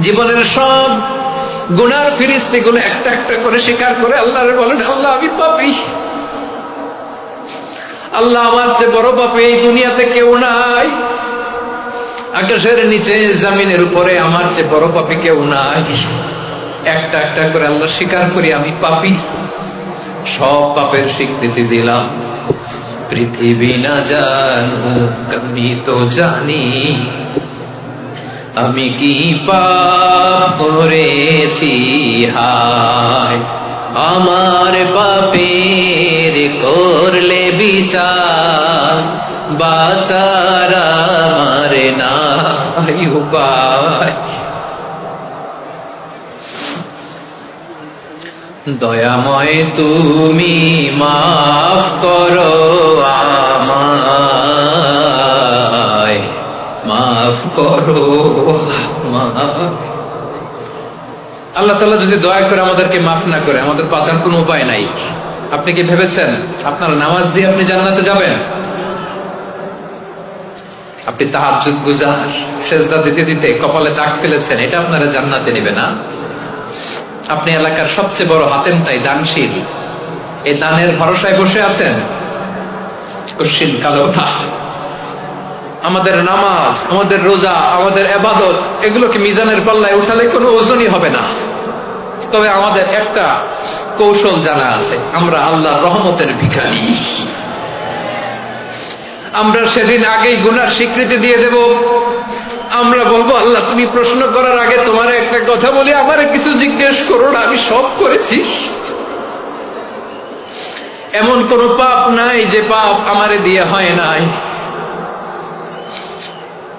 জীবনের সব গুনার ফিরিস্তিগুলো একটা একটা করে স্বীকার করে আল্লাহরে বলেন, আল্লাহ আমি পাপী, আল্লাহ আমার চেয়ে বড় পাপী এই দুনিয়াতে কেউ নাই, আকাশের নিচে জমিনের উপরে আমার চেয়ে বড় পাপী কেউ নাই। একটা একটা করে আল্লাহ স্বীকার করি আমি পাপী, সব পাপের স্বীকৃতি দিলাম। পৃথিবী না জানুক আমি তো জানি, আমি কি পাপ করেছি, হায় আমার পাপের করলে বিচার, বাঁচার আমার নাই উপায়। দয়াময় তুমি মাফ করো আমায়, মাফ করো আল্লাহ তাআলা যদি দয়া করে আমাদেরকে মাফ না করে, আমাদের বাঁচার কোনো উপায় নাই। আপনি কি ভেবেছেন আপনার নামাজ দিয়ে আপনি জান্নাতে যাবেন? আপনি তাহাজ্জুদ গুজার, সেজদা দিতে দিতে কপালে দাগ ফেলেছেন, এটা আপনারা জান্নাতে নেবে না? আপনি এলাকার সবচেয়ে বড় হাতেম তাই দানশীল, এই দানের ভরসায় বসে আছেন, কশিন কালো না। আমাদের নামাজ, আমাদের রোজা, আমাদের ইবাদত, এগুলোকে মিজানের পাল্লায় উঠালে কোনো ওজনই হবে না। তবে আমাদের একটা কৌশল জানা আছে, আমরা আল্লাহর রহমতের ভিখারি। আমরা সেদিন আগেই গুনার স্বীকৃতি দিয়ে দেব। আমরা বলবো, আল্লাহ তুমি প্রশ্ন করার আগে তোমার একটা কথা বলি, আমারে কিছু জিজ্ঞেস করো না, আমি সব করেছি। এমন কোন পাপ নাই যে পাপ আমারে দিয়ে হয় নাই।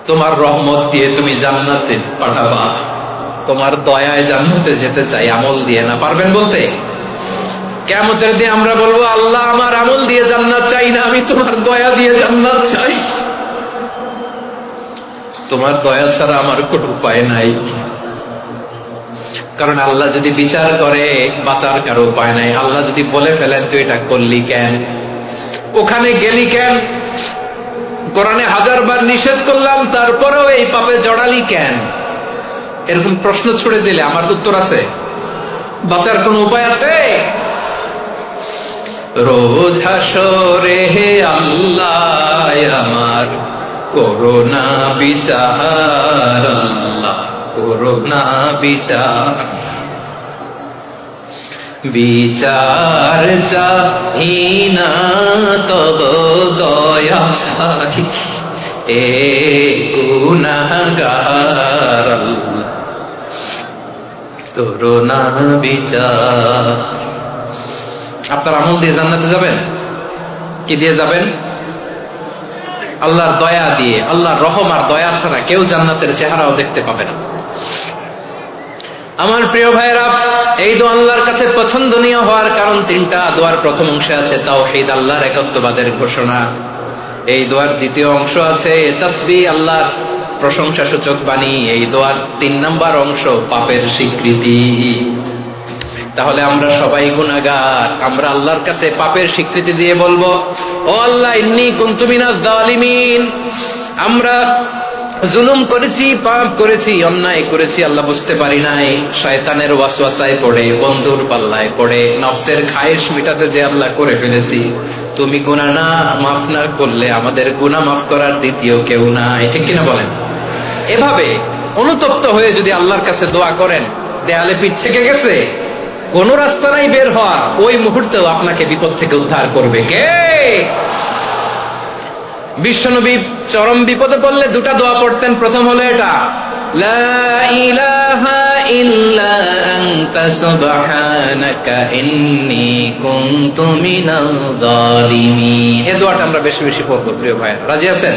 তোমার রহমত দিয়ে তুমি জান্নাতে পাঠাবা, তোমার দয়ায় জান্নাতে যেতে চাই, আমল দিয়ে না। পারবেন বলতে? কিয়ামতের দিন আমরা বলবো, আল্লাহ আমার আমল দিয়ে জান্নাত চাই না, আমি তোমার দয়া দিয়ে জান্নাত চাই। তোমার দয়া ছাড়া আমার কোনো উপায় নাই। কারণ আল্লাহ যদি বিচার করে, বাঁচার কারো উপায় নাই। আল্লাহ যদি বলে ফেলেন তুই এটা করলি কেন, ওখানে গেলি কেন, কোরআনে 1000 বার নিষেধ করলাম তারপরেও এই পাপে জড়ালি কেন, এরকম প্রশ্ন ছুড়ে দিলে আমার উত্তর আছে? বাঁচার কোনো উপায় আছে? রোজ হাসরে হে আল্লাহ আমার করোনা বিচার, আল্লাহ করোনা বিচার, বিচার চাহি না তব দয়া চাহি, এ গুনাহগার আল্লাহ করোনা বিচার। আপনার আমল দিয়ে জান্নাতে যাবেন? কি দিয়ে যাবেন? আল্লাহর দয়া দিয়ে। আল্লাহর রহম আর দয়া ছাড়া কেউ জান্নাতের চেহারাও দেখতে পাবে না। আমার প্রিয় ভাইরা, এই দোয়া আল্লাহর কাছে পছন্দনীয় হওয়ার কারণ তিনটা। দোয়ার প্রথম অংশে আছে তাওহীদ, আল্লাহর একত্ববাদের ঘোষণা। এই দোয়ার দ্বিতীয় অংশ আছে তাসবিহ, আল্লাহর প্রশংসা সূচক বাণী। এই দোয়ার 3 নম্বর অংশ পাপের স্বীকৃতি। তাহলে আমরা সবাই গুনাহগার, আমরা আল্লাহর কাছে পাপের স্বীকৃতি দিয়ে বলবো, ও আল্লাহ ইন্নী কুনতু মিনাজ জালিমিন, আমরা জুলুম করেছি, পাপ করেছি, অন্যায় করেছি, আল্লাহ বুঝতে পারি নাই। শয়তানের ওয়াসওয়াসায় পড়ে, বন্ধুর পাল্লায় পড়ে, নফসের খায়েশ মিটাতে যে আল্লাহ করে ফেলেছি। তুমি গুনাহ না মাফ না করলে আমাদের গুনাহ মাফ করার দ্বিতীয় কেউ নাই, ঠিক কিনা বলেন? এভাবে অনুতপ্ত হয়ে যদি আল্লাহর কাছে দোয়া করেন, দেয়ালে পিঠ থেকে গেছে, কোন রাস্তা নাই বের হওয়ার, ওই মুহূর্তেও আপনাকে বিপদ থেকে উদ্ধার করবে কে? বিশ্বনবী চরম বিপদে পড়লে 2টা দোয়া পড়তেন। প্রথম হলো এটা, লা ইলাহা ইল্লা আনতা সুবহানাকা ইন্নী কুনতু মিনাল জালিমিন। এই দোয়াটা আমরা বেশি বেশি পড়বো প্রিয় ভাই। রাজি আছেন?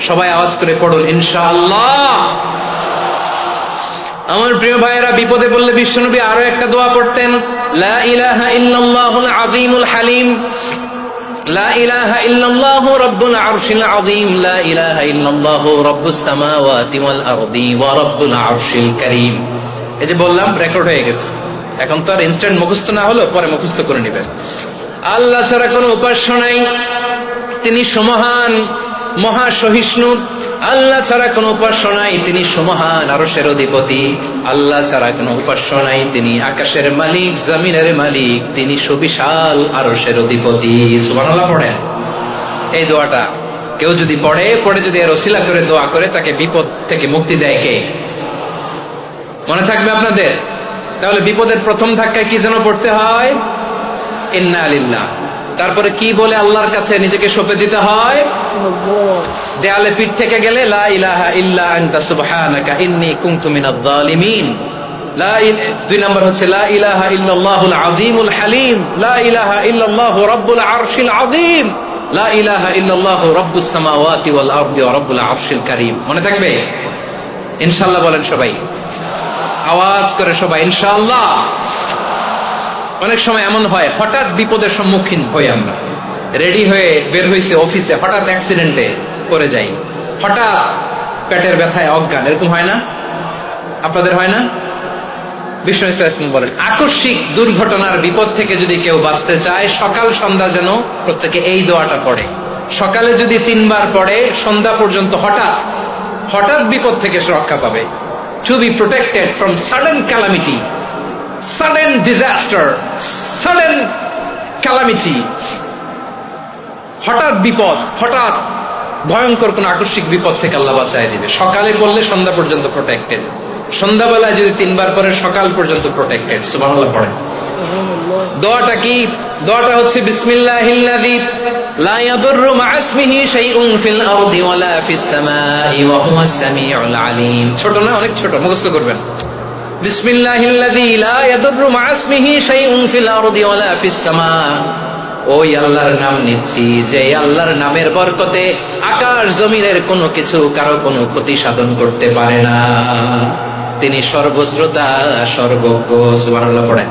সবাই আওয়াজ করে পড়ুন ইনশাআল্লাহ। আমার প্রিয় ভাইয়েরা, বিপদে পড়লে বিশ্বনবী আরো একটা দোয়া পড়তেন, লা ইলাহা ইল্লাল্লাহুল আযীমুল হালিম, লা ইলাহা ইল্লাল্লাহু রাব্বুল আরশিল আযীম, লা ইলাহা ইল্লাল্লাহু রাব্বুস সামাওয়াতি ওয়াল আরদি ওয়া রাব্বুল আরশিল কারীম। এই যে বললাম, রেকর্ড হয়ে গেছে। এখন তো আর ইনস্ট্যান্ট মুখস্থ না হলো, পরে মুখস্থ করে নেবেন। আল্লাহ ছাড়া কোনো উপাস্য নাই, তিনি সমহান, মহা সহিষ্ণু, আল্লাহ ছাড়া কোনো উপাস্য নাই, তিনি সুমহান আরশের অধিপতি। আল্লাহ ছাড়া কোনো উপাস্য নাই, তিনি আকাশের মালিক, জমিনের মালিক, তিনি সুবিশাল আরশের অধিপতি। সুবহানাল্লাহ পড়েন। এই দোয়াটা কেউ যদি পড়ে যদি এর ওসিলা করে দোয়া করে, তাকে বিপদ থেকে মুক্তি দেয় কে? মনে থাকবে আপনাদের? তাহলে বিপদের প্রথম ধাক্কায় কি যেন পড়তে হয়? ইন্না লিল্লাহ। তারপরে কি বলে আল্লাহর কাছে নিজেকে সঁপে দিতে হয়? দেয়ালে পিঠ থেকে গেলে লা ইলাহা ইল্লা আনতা সুবহানাকা ইন্নী কুনতু মিনাজ জালিমিন। দুই নম্বর হচ্ছে লা ইলাহা ইল্লাল্লাহুল আযীমুল হালিম, লা ইলাহা ইল্লাল্লাহু রাব্বুল আরশিল আযীম, লা ইলাহা ইল্লাল্লাহু রাব্বুস সামাওয়াতি ওয়াল আরদি ওয়া রাব্বুল আরশিল কারীম। মনে থাকবে? ইনশাআল্লাহ বলেন সবাই, আওয়াজ করে সবাই ইনশাআল্লাহ। অনেক সময় এমন হয়, হঠাৎ বিপদের সম্মুখীন হই আমরা, রেডি হয়ে বের হয়েছে অফিসে, হঠাৎ অ্যাক্সিডেন্টে পড়ে যাই, হঠাৎ পেটের ব্যথায় অজ্ঞান, এরকম হয় না? আপনাদের হয় না? বিষ্ণু ইসলাম বলেন, আকস্মিক দুর্ঘটনার বিপদ থেকে যদি কেউ বাঁচতে চায়, সকাল সন্ধ্যা যেন প্রত্যেকে এই দোয়াটা পড়ে। সকালে যদি 3 বার পড়ে, সন্ধ্যা পর্যন্ত হঠাৎ বিপদ থেকে সে রক্ষা পাবে। To be protected from sudden calamity, sudden disaster, sudden calamity, হঠাৎ বিপদ, হঠাৎ ভয়ঙ্কর কোন আকস্মিক বিপদ থেকে আল্লাহ বাঁচায় দিবে। সকালে বললে সন্ধ্যা পর্যন্ত প্রোটেক্টেড, সন্ধ্যাবেলায় যদি 3 বার পরে সকাল পর্যন্ত প্রোটেক্টেড। সুবহানাল্লাহ পড়ে। দোয়াটা কি? দোয়াটা হচ্ছে বিসমিল্লাহিল্লাযী লা ইয়াদুররু মা ইসমিহি শাইউন ফিল আরদি ওয়ালা ফিস সামাই ওয়া হুয়াস সামিউল আলিম। ছোট না? অনেক ছোট, মুখস্থ করবেন। বিসমিল্লাহিল্লাযী লা ইয়াদুররু মা ইসমিহি শাইউন ফিল আরদি ওয়ালা ফিস সামা। ওই আল্লাহর নাম নিচ্ছি, যে আল্লাহর নামের বরকতে আকাশ জমিনের কোনো কিছু কারো কোনো ক্ষতি সাধন করতে পারে না। তিনি সর্বশ্রোতা, সর্বজ্ঞ। সুবহানাল্লাহ পড়েন।